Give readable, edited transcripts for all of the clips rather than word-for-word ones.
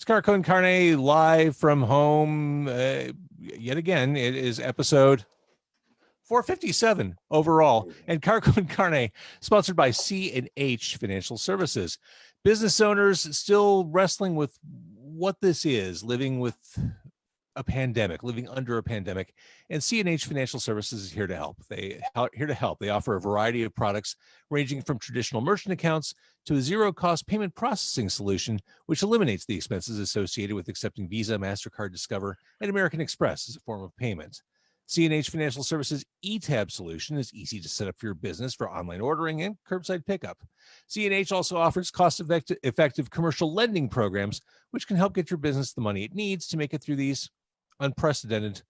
Carco and Carne live from home. Yet again, it is episode 457 overall. And Carco and Carne, sponsored by C&H Financial Services. Business owners still wrestling with what this is, living with a pandemic, living under a pandemic, and C&H Financial Services is here to help. They offer a variety of products ranging from traditional merchant accounts to a zero-cost payment processing solution, which eliminates the expenses associated with accepting Visa, MasterCard, Discover, and American Express as a form of payment. C&H Financial Services eTab solution is easy to set up for your business for online ordering and curbside pickup. C&H also offers cost-effective commercial lending programs, which can help get your business the money it needs to make it through these unprecedented,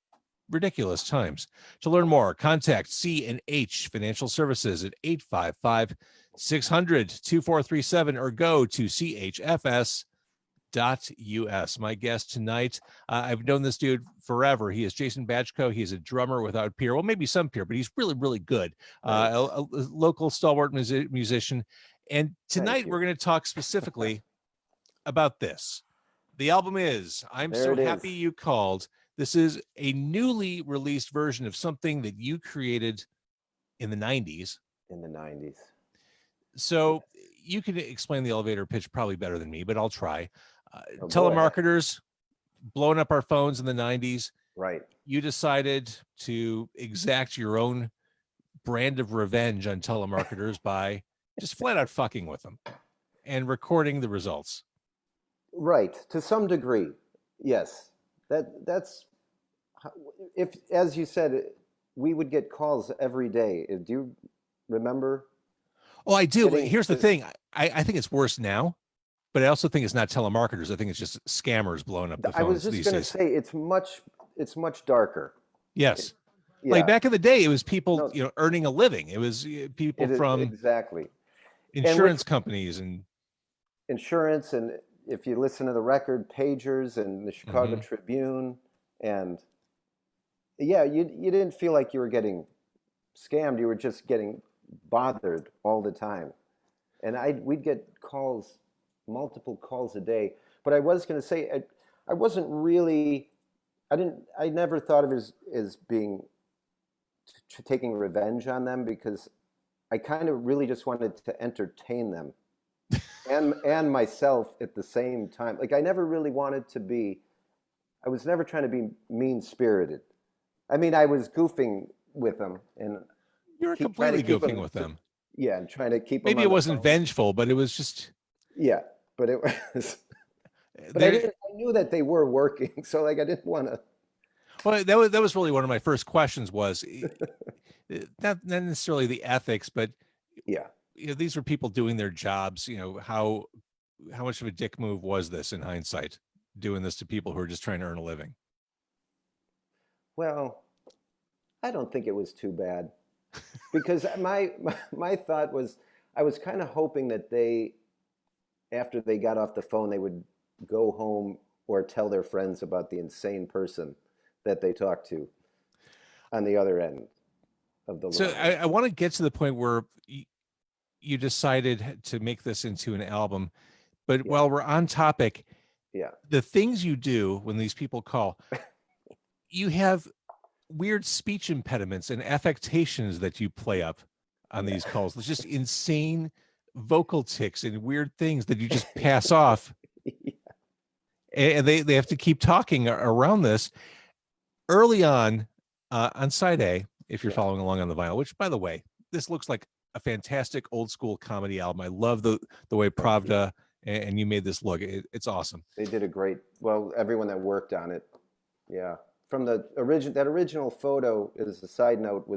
ridiculous times. To learn more, contact C&H Financial Services at 855-600-2437 or go to chfs.us. My guest tonight, I've known this dude forever. He is Jason Batchko. He is a drummer without peer. Well, maybe some peer, but he's really, really good. A local stalwart musician. And tonight we're going to talk specifically about this. The album is I'm So Happy You Called. This is a newly released version of something that you created in the 90s. So you can explain the elevator pitch probably better than me, but I'll try. Telemarketers blowing up our phones in the 90s. Right. You decided to exact your own brand of revenge on telemarketers by just flat out fucking with them and recording the results. Right. To some degree. Yes. That's if, as you said, we would get calls every day. Do you remember? Oh, I do. Here's the thing. I think it's worse now, but I also think it's not telemarketers. I think it's just scammers blowing up the phones. I was just going to say it's much darker. Yes. Like back in the day, it was people, earning a living. It was people from insurance companies and insurance. And if you listen to the record, pagers and the Chicago Tribune, and you didn't feel like you were getting scammed. You were just getting bothered all the time. And we'd get calls, multiple calls a day. But I was going to say, I wasn't really, I never thought of it as being taking revenge on them, because I kind of really just wanted to entertain them and myself at the same time. Like, I never really wanted to be, I was never trying to be mean-spirited. I mean, I was goofing with them, and you were completely goofing with them. Yeah, and trying to keep them. Maybe it wasn't vengeful, but it was just. Yeah, but it was. But I knew that they were working, so like I didn't want to. Well, that was really one of my first questions. Was not necessarily the ethics, but these were people doing their jobs. How much of a dick move was this in hindsight, doing this to people who are just trying to earn a living? Well, I don't think it was too bad, because my thought was, I was kind of hoping that they, after they got off the phone, they would go home or tell their friends about the insane person that they talked to on the other end of the line. So I want to get to the point where you decided to make this into an album, but while we're on topic, the things you do when these people call, you have weird speech impediments and affectations that you play up on these calls. It's just insane vocal tics and weird things that you just pass off. And they have to keep talking around this. Early on side A, if you're following along on the vinyl, which, by the way, this looks like a fantastic old school comedy album. I love the way Pravda and you made this look. It's awesome. They did a great, everyone that worked on it. Yeah. From that original photo, as a side note,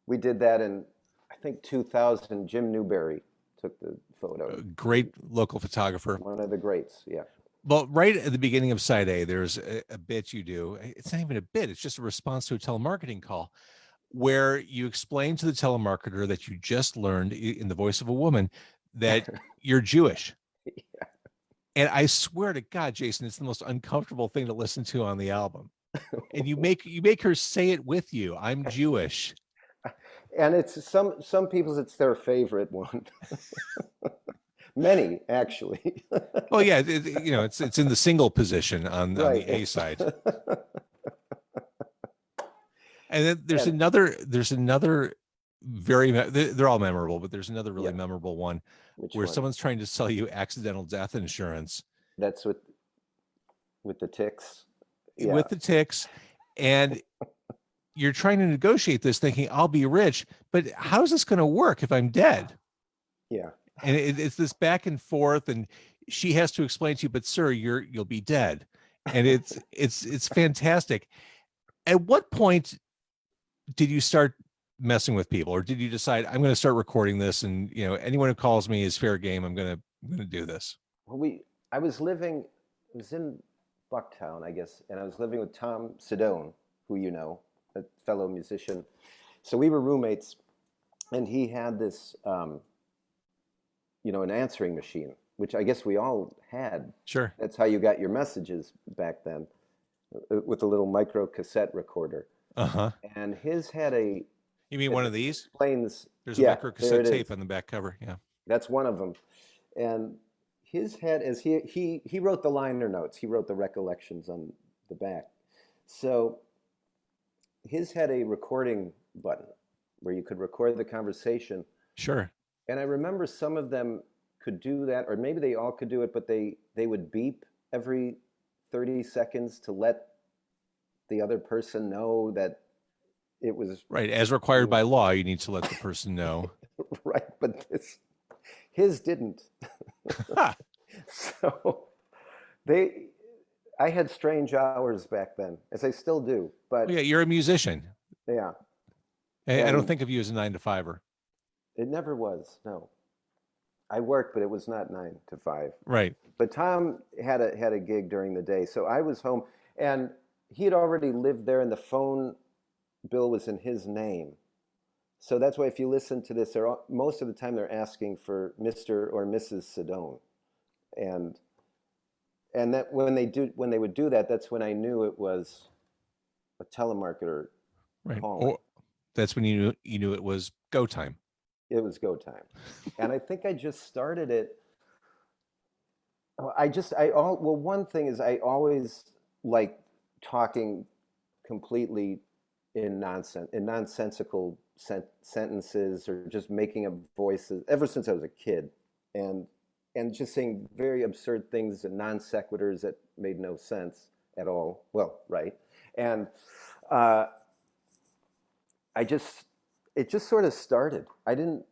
we did that in, I think, 2000. Jim Newberry took the photo. A great local photographer. One of the greats, yeah. Well, right at the beginning of side A, there's a bit you do. It's not even a bit. It's just a response to a telemarketing call where you explain to the telemarketer that you just learned in the voice of a woman that you're Jewish. Yeah. And I swear to God, Jason, it's the most uncomfortable thing to listen to on the album. And you make her say it with you. I'm Jewish. And it's some people's, it's their favorite one. Many, actually. Oh yeah, it's in the single position on the Right. A side. And then there's And another they're all memorable, but there's another really yeah, memorable one which where one? someone's trying to sell you accidental death insurance That's with the ticks. Yeah, with the ticks, and you're trying to negotiate this thinking I'll be rich, but how's this going to work if I'm dead? yeah. And it's this back and forth, and she has to explain to you, but sir, you'll be dead. And it's fantastic. At what point did you start messing with people, or did you decide I'm going to start recording this, and anyone who calls me is fair game? I'm going to do this. Well, I was living, I was in Bucktown, I guess, and I was living with Tom Sedone, who you know, a fellow musician. So we were roommates, and he had this, an answering machine, which I guess we all had. Sure. That's how you got your messages back then, with a little micro cassette recorder. Uh-huh. And his had a, You mean one of these? explains, There's a yeah, micro there cassette it tape is. on the back cover. Yeah. That's one of them. And his head is he wrote the liner notes. He wrote the recollections on the back. So his had a recording button where you could record the conversation. Sure. And I remember some of them could do that, or maybe they all could do it, but they would beep every 30 seconds to let the other person know that it was Right. As required by law, you need to let the person know. right. But his didn't. Ha! So I had strange hours back then, as I still do. But Well, yeah, you're a musician. yeah, I don't and think of you as a 9 to 5er. it never was. No, I worked, but it was not 9 to 5. Right. But Tom had a gig during the day, so I was home, and he had already lived there, and the phone bill was in his name. So that's why if you listen to this, most of the time they're asking for Mr. or Mrs. Sedone, and that when they would do that, that's when I knew it was a telemarketer Right. calling. Or that's when you knew it was go time. It was go time, and I think I just started it. Well, one thing is I always like talking completely in nonsensical sentences, or just making up voices ever since I was a kid, and just saying very absurd things and non sequiturs that made no sense at all. Well, right, and uh, I just it just sort of started. I didn't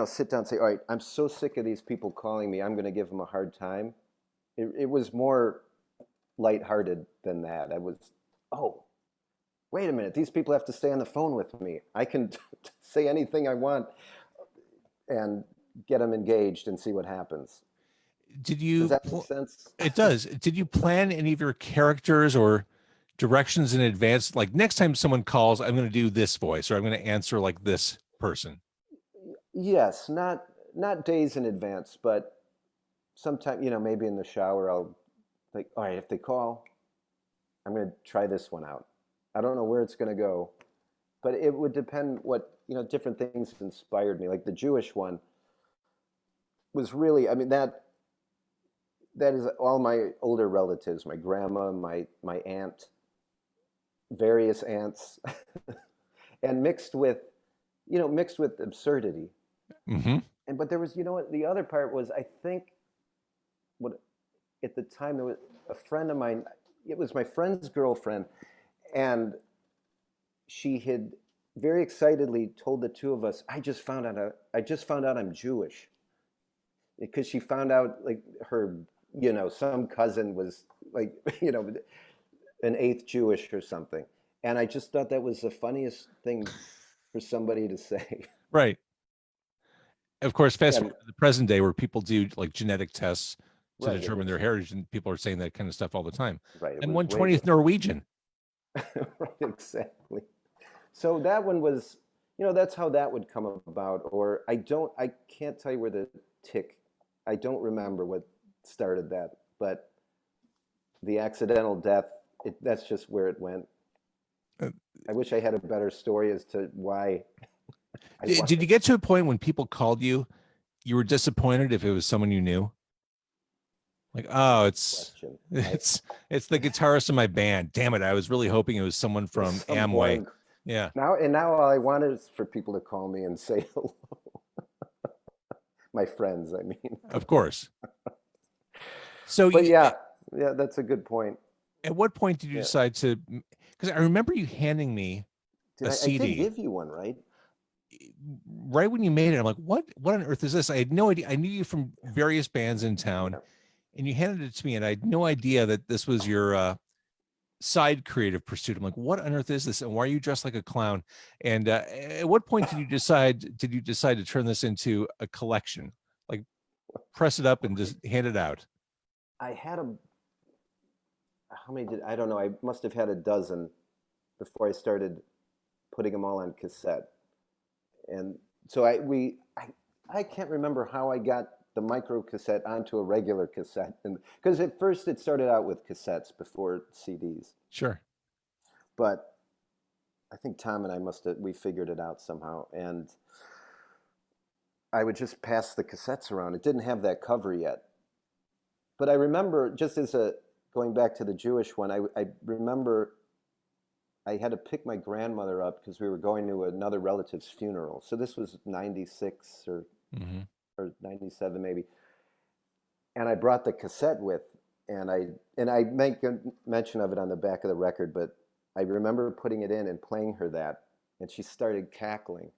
sit down and say, all right, I'm so sick of these people calling me, I'm going to give them a hard time. It was more lighthearted than that. Oh, wait a minute, these people have to stay on the phone with me. I can say anything I want and get them engaged and see what happens. Does that make sense? It does. Did you plan any of your characters or directions in advance? Like next time someone calls, I'm going to do this voice, or I'm going to answer like this person. Yes, not days in advance, but sometime, maybe in the shower, I'll like, all right, if they call, I'm going to try this one out. I don't know where it's going to go, but it would depend what, different things inspired me. Like the Jewish one was really, I mean, that is all my older relatives, my grandma, my aunt, various aunts, and mixed with absurdity. Mm-hmm. But there was, what the other part was, I think, what at the time there was a friend of mine. It was my friend's girlfriend, and she had very excitedly told the two of us, I just found out I'm Jewish, because she found out like her, some cousin was like, an eighth Jewish or something. And I just thought that was the funniest thing for somebody to say. Right. Of course, fast And forward to the present day where people do like genetic tests to right, determine their heritage, and people are saying that kind of stuff all the time. right, it I'm was way 1/20th Norwegian. right, exactly. So that one was, that's how that would come about. Or I can't tell you where the tick, I don't remember what started that, but the accidental death, that's just where it went. Uh, I wish I had a better story as to why. Did you get to a point when people called you you were disappointed if it was someone you knew? Like, oh, Question. it's the guitarist in my band. Damn it. I was really hoping it was someone from Some Amway. boring. Yeah, Now all I want is for people to call me and say hello. My friends, I mean. of course. So But you, yeah, that's a good point. at what point did you Yeah. decide to, because I remember you handing me a I did CD give you one, right? right when you made it. I'm like, what on earth is this? I had no idea. I knew you from various bands in town, Yeah. and you handed it to me, and I had no idea that this was your side creative pursuit. I'm like, what on earth is this? And why are you dressed like a clown? And at what point did you decide to turn this into a collection? Like press it up and just hand it out? I had how many I don't know. I must have had a dozen before I started putting them all on cassette. And so I can't remember how I got the micro cassette onto a regular cassette, and because at first it started out with cassettes before CDs, Sure. but I think Tom and I we figured it out somehow, and I would just pass the cassettes around. It didn't have that cover yet, but I remember, just as a going back to the Jewish one, I remember I had to pick my grandmother up because we were going to another relative's funeral. So this was 96 Mm-hmm. or 97 maybe. And I brought the cassette with, and I make a mention of it on the back of the record, but I remember putting it in and playing her that, and she started cackling.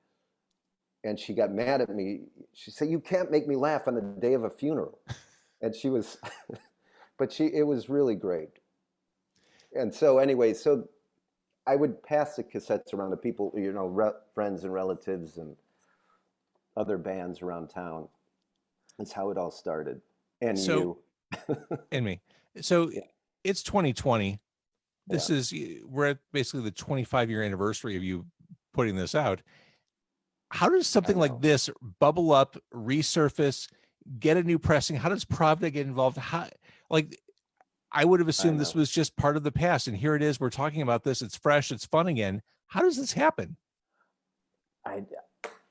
And she got mad at me. She said, "You can't make me laugh on the day of a funeral." And she was, but it was really great. And so anyway, so I would pass the cassettes around to people, friends and relatives and other bands around town. That's how it all started. And So, you. and me. So Yeah, it's 2020. yeah, We're at basically the 25-year anniversary of you putting this out. How does I something like know. this bubble up, resurface, get a new pressing? How does Pravda get involved? Like, I would have I assumed this know. was just part of the past, and here it is. We're talking about this. It's fresh. It's fun again. How does this happen? I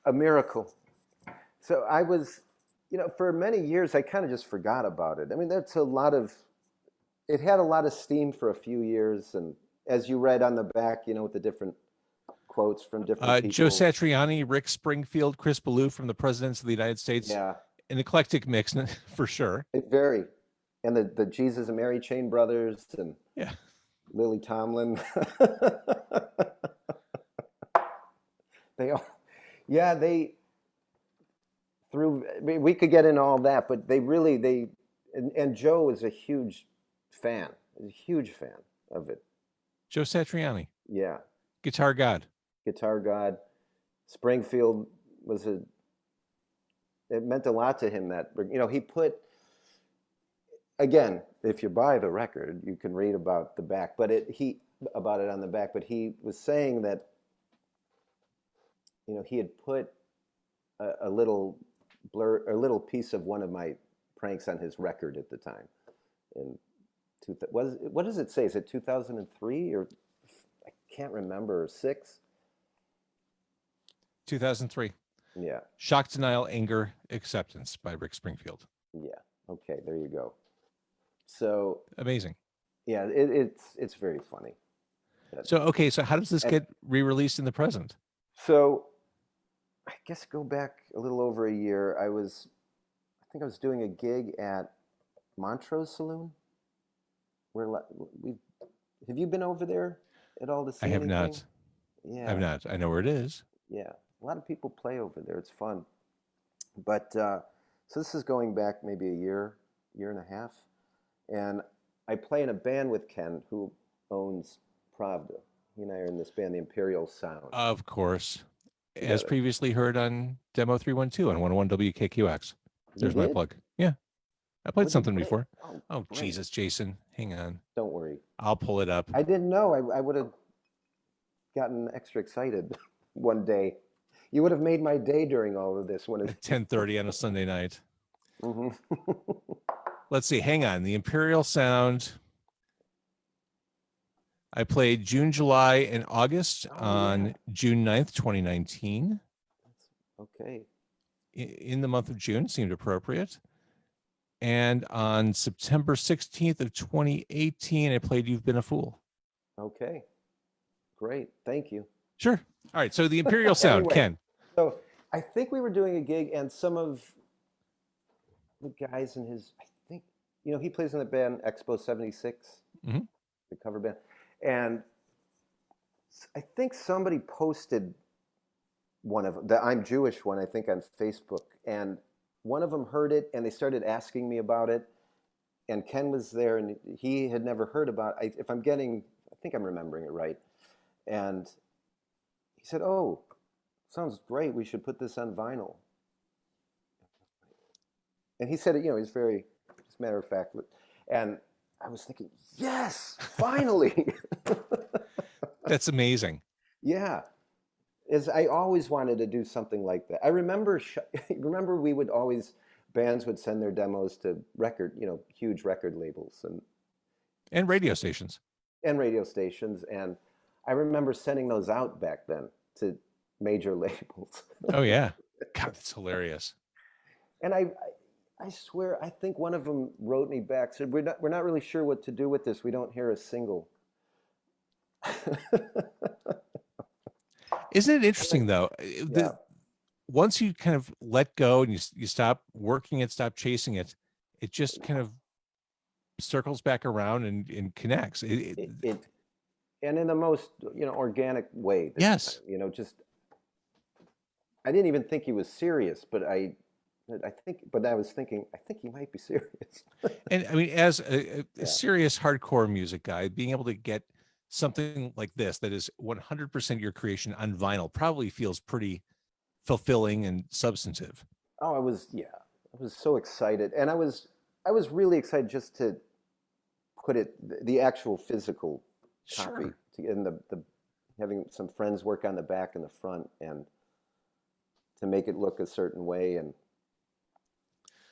A miracle. So I was, for many years I kind of just forgot about it. I mean, it had a lot of steam for a few years, and as you read on the back, with the different quotes from different Joe people. Satriani, Rick Springfield, Chris Ballou from the Presidents of the United States. Yeah, An eclectic mix for sure. it very, and the Jesus and Mary Chain brothers and Yeah. Lily Tomlin. They all, yeah, they through. I mean, we could get into all that, but and Joe is a huge fan, a huge fan of it. Joe Satriani, Yeah, guitar god. guitar god. Springfield it meant a lot to him that, he put, again, if you buy the record, you can read about the back, but about it on the back, but he was saying that, he had put a little a little piece of one of my pranks on his record at the time. In what does it say? Is it 2003 or I can't remember, or six? 2003. Yeah, Shock, Denial, Anger, Acceptance by Rick Springfield. yeah. Okay, there you go. So Amazing. yeah, it's very funny. So, okay, so how does this And get re-released in the present? so I guess go back a little over a year. I think I was doing a gig at Montrose Saloon. Where we Have you been over there at all to I see have anything? not. I have Yeah, not. I know where it is. yeah. A lot of people play over there. It's fun. But so this is going back maybe a year and a half, and I play in a band with Ken, who owns Pravda. He and I are in this band, the Imperial Sound, Of course. As together. previously heard on Demo 312 on 101 WKQX. You There's my did? plug. Yeah, I played What'd you something play? before. Oh, Oh, great. Jesus, Jason. Hang on. Don't worry. I'll pull it up. I didn't know. I would have gotten extra excited one day. You would have made my day during all of this. At 10:30 on a Sunday night. Hmm. Let's see. Hang on. The Imperial Sound. I played June, July, and August Oh, on yeah. June 9th, 2019. Okay. in the month of June seemed appropriate. And on September 16th of 2018, I played You've Been a Fool. Okay. Great. Thank you. Sure. All right. So the Imperial Sound, Anyway, Ken. so I think we were doing a gig, and some of the guys in his, I think, he plays in the band Expo 76, Mhm. the cover band. And I think somebody posted one of the I'm Jewish one, I think, on Facebook. And one of them heard it, and they started asking me about it. And Ken was there, and he had never heard about it. I think I'm remembering it right. And he said, "Oh, sounds great. We should put this on vinyl." And he said it, he's very, as a matter of fact. And I was thinking, yes, finally. That's amazing. Yeah. As I always wanted to do something like that. I remember, bands would send their demos to huge record labels And radio stations. and radio stations. And I remember sending those out back then to major labels. Oh, yeah. God, that's hilarious. And I swear, I think one of them wrote me back, said, we're not really sure what to do with this. We don't hear a single. Isn't it interesting, though? Yeah. Once you kind of let go and you stop working it, stop chasing it, it just kind of circles back around and connects. And in the most, organic way. Yes. Time, just, I didn't even think he was serious, but I was thinking, I think he might be serious. And I mean, as a Yeah. serious hardcore music guy, being able to get something like this that is 100% your creation on vinyl probably feels pretty fulfilling and substantive. Oh, I was so excited. And I was really excited just to put the actual physical copy Sure. in the having some friends work on the back and the front, and to make it look a certain way. And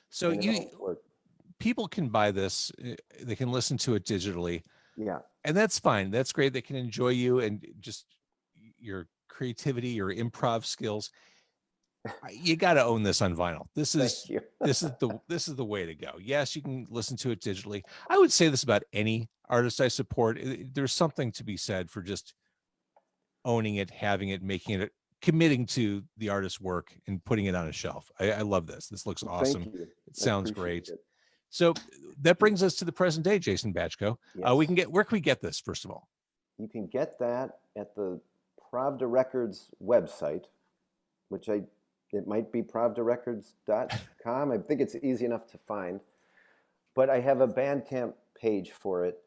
So and it all worked. people can buy this, they can listen to it digitally, Yeah. and that's fine. That's great. They can enjoy you and just your creativity, your improv skills. You got to own this on vinyl. This Thank is you. this is the way to go. Yes, you can listen to it digitally. I would say this about any artist I support. There's something to be said for just owning it, having it, making it, committing to the artist's work and putting it on a shelf. I love this. This looks awesome. Thank you. It I sounds appreciate great. it. So that brings us to the present day, Jason Batchko. Yes. Where can we get this, first of all? You can get that at the Pravda Records website, which it might be pravdarecords.com. I think it's easy enough to find. But I have a Bandcamp page for it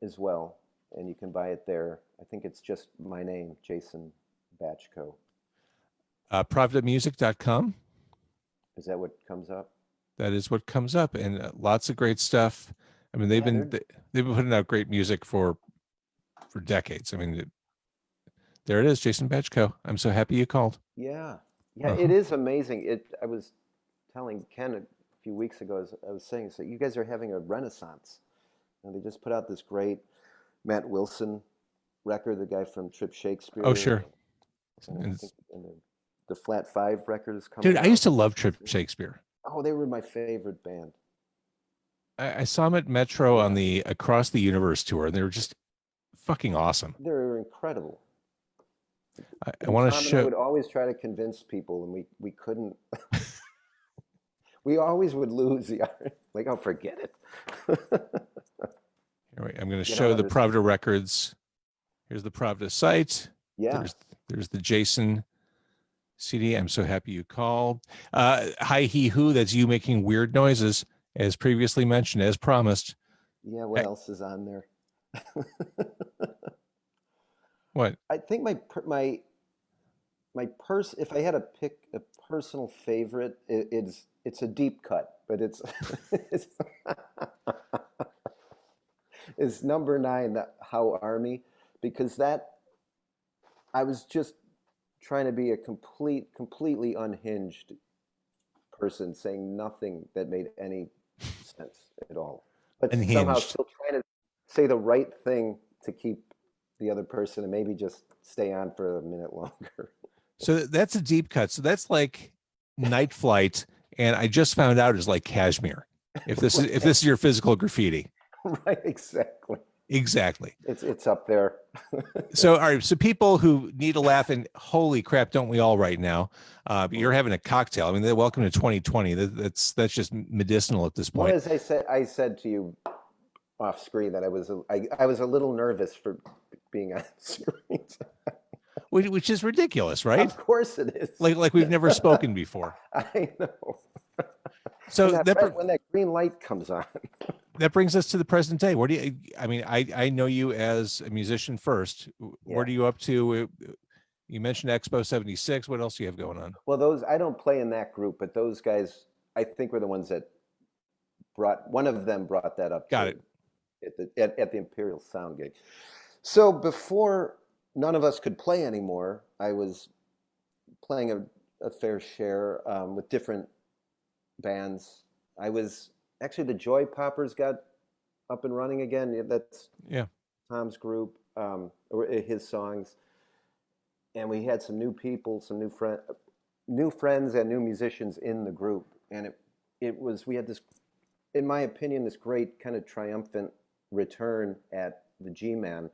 as well, and you can buy it there. I think it's just my name, Jason Batchko. Pravdamusic.com. Is that what comes up? That is what comes up, and lots of great stuff. I mean, they've been putting out great music for decades. I mean, there it is, Jason Batchko. I'm so happy you called. Yeah. It is amazing. I was telling Ken a few weeks ago, I was saying, so you guys are having a renaissance. And they just put out this great Matt Wilson record, the guy from Trip Shakespeare. Oh, sure. And I think the Flat Five record is coming Dude, out. I used to love Trip Shakespeare. Oh, they were my favorite band. I saw them at Metro on the Across the Universe tour, and they were just fucking awesome. They were incredible. I want to Tom and I show. would always try to convince people, and we couldn't. We always would lose the art. Like, oh, forget it. I'm going to show the Pravda records. Here's the Pravda site. Yeah. There's the Jason CD. I'm so happy you called. Hi, he, who. That's you making weird noises, as previously mentioned, as promised. Yeah. What else is on there? What? I think if I had to pick a personal favorite, it's a deep cut, but it's it's number 9, the How Army, because I was just trying to be a completely unhinged person, saying nothing that made any sense at all, but somehow still trying to say the right thing to keep the other person and maybe just stay on for a minute longer. So that's a deep cut. So that's like Night Flight, and I just found out is like Cashmere. If this is your physical graffiti. Right, exactly. Exactly. It's up there. So, all right. So, people who need a laugh, and holy crap, don't we all right now? You're having a cocktail. I mean, they're welcome to 2020. That's just medicinal at this Well, point. as I said to you off screen that I was a little nervous for being on screen. Which is ridiculous, right? Of course it is. Like we've never spoken before. I know. So When that green light comes on. that brings us to the present day. Where do you? I mean, I know you as a musician first. What are you up to? You mentioned Expo 76. What else do you have going on? Well, I don't play in that group, but those guys, I think, were the ones that one of them brought that up. Got it. At the Imperial Sound gig. So before none of us could play anymore, I was playing a fair share with different bands. I was actually the Joy Poppers got up and running again. That's Tom's group, or his songs, and we had some new people, some new friends, and new musicians in the group. And we had this, in my opinion, this great kind of triumphant return at the G-Man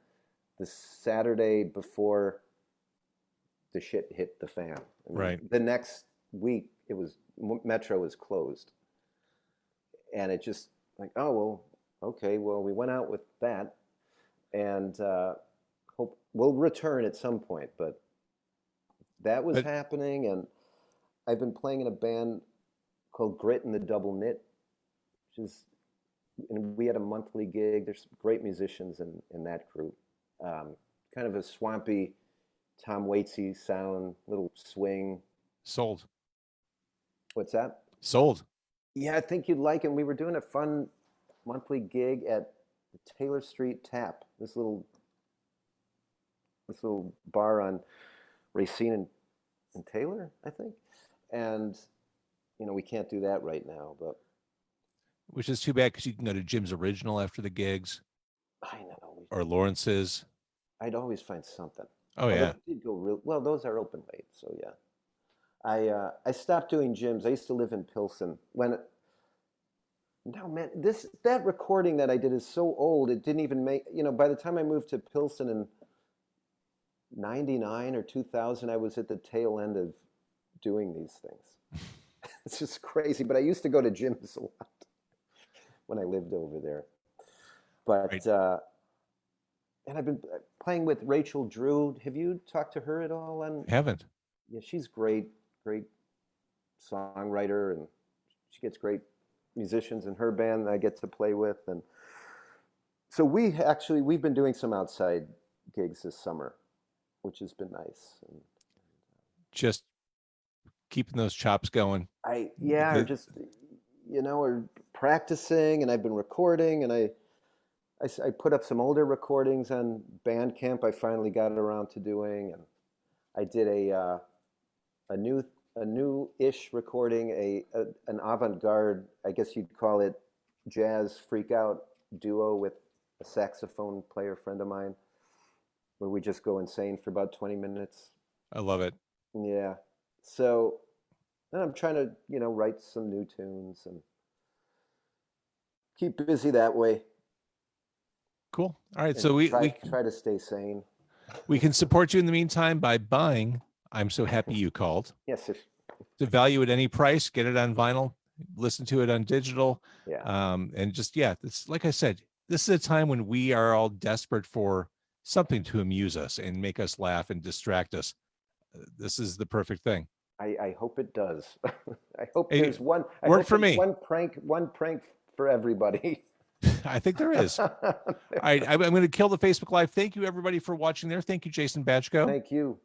the Saturday before the shit hit the fan. I mean, right. The next week, Metro was closed. And it just like, oh, well, okay, well, we went out with that. And hope we'll return at some point. But that was happening. And I've been playing in a band called Grit and the Double Knit, and we had a monthly gig. There's great musicians in that group. Kind of a swampy Tom Waitsy sound, little swing. Sold. What's that? Sold. Yeah, I think you'd like it. We were doing a fun monthly gig at the Taylor Street Tap, this little bar on Racine and Taylor, I think. And we can't do that right now, but which is too bad because you can go to Jim's Original after the gigs. I know. Or Lawrence's. I'd always find something. Oh, yeah. Did go real well. Those are open late, so yeah. I stopped doing gyms. I used to live in Pilsen. No, man, that recording that I did is so old. It didn't even make. By the time I moved to Pilsen in '99 or 2000, I was at the tail end of doing these things. It's just crazy. But I used to go to gyms a lot when I lived over there. But right. And I've been playing with Rachel Drew. Have you talked to her at all? Haven't. Yeah, she's great songwriter, and she gets great musicians in her band that I get to play with. And so we've been doing some outside gigs this summer, which has been nice. And just keeping those chops going. Or practicing, and I've been recording, and I put up some older recordings on Bandcamp. I finally got around to doing, and I did a new-ish recording, an avant-garde, I guess you'd call it, jazz freak-out duo with a saxophone player friend of mine, where we just go insane for about 20 minutes. I love it. Yeah. So then I'm trying to, write some new tunes and keep busy that way. Cool. All right. And so we try to stay sane. We can support you in the meantime by buying I'm So Happy You Called. Yes. The value at any price. Get it on vinyl. Listen to it on digital. Yeah. And just, it's like I said, this is a time when we are all desperate for something to amuse us and make us laugh and distract us. This is the perfect thing. I hope it does. I hope there's one. Work for me. One prank for everybody. I think there is. All right. I'm going to kill the Facebook Live. Thank you, everybody, for watching there. Thank you, Jason Batchko. Thank you.